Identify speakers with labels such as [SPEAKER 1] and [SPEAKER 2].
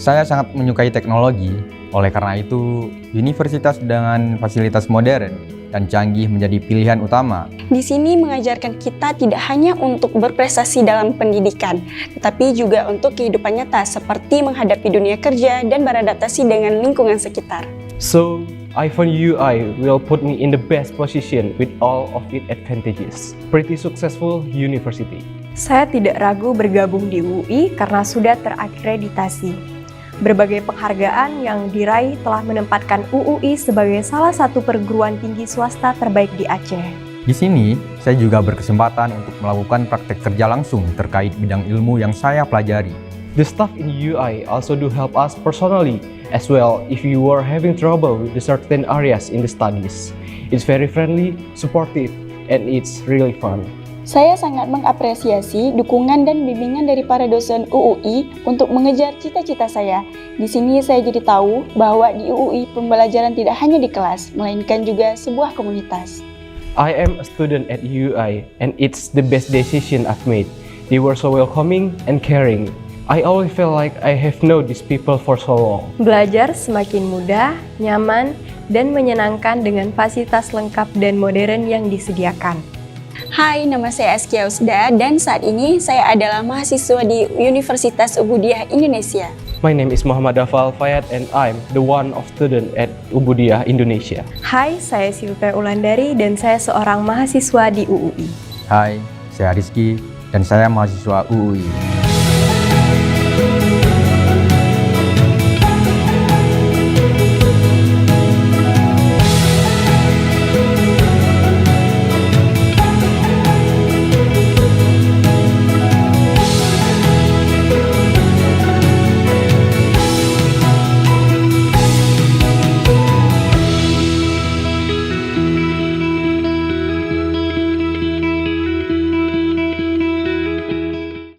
[SPEAKER 1] Saya sangat menyukai teknologi, oleh karena itu universitas dengan fasilitas modern dan canggih menjadi pilihan utama.
[SPEAKER 2] Di sini mengajarkan kita tidak hanya untuk berprestasi dalam pendidikan, tetapi juga untuk kehidupan nyata seperti menghadapi dunia kerja dan beradaptasi dengan lingkungan sekitar.
[SPEAKER 3] So, iPhone UI will put me in the best position with all of its advantages. Pretty successful university.
[SPEAKER 4] Saya tidak ragu bergabung di UI karena sudah terakreditasi. Berbagai penghargaan yang diraih telah menempatkan UUI sebagai salah satu perguruan tinggi swasta terbaik di Aceh.
[SPEAKER 1] Di sini, saya juga berkesempatan untuk melakukan praktek kerja langsung terkait bidang ilmu yang saya pelajari.
[SPEAKER 3] The staff in UI also do help us personally as well if you are having trouble with the certain areas in the studies. It's very friendly, supportive, and it's really fun.
[SPEAKER 2] Saya sangat mengapresiasi dukungan dan bimbingan dari para dosen UUI untuk mengejar cita-cita saya. Di sini saya jadi tahu bahwa di UUI pembelajaran tidak hanya di kelas, melainkan juga sebuah komunitas.
[SPEAKER 3] I am a student at UI and it's the best decision I've made. They were so welcoming and caring. I always feel like I have known these people for so long.
[SPEAKER 4] Belajar semakin mudah, nyaman, dan menyenangkan dengan fasilitas lengkap dan modern yang disediakan.
[SPEAKER 2] Hai, nama saya Askia Usda dan saat ini saya adalah mahasiswa di Universitas Ubudiyah Indonesia.
[SPEAKER 3] My name is Muhammad Dafal Fayad and I'm the one of student at Ubudiyah Indonesia.
[SPEAKER 4] Hai, saya Silvia Ulandari dan saya seorang mahasiswa di UUI.
[SPEAKER 1] Hai, saya Rizky dan saya mahasiswa UUI.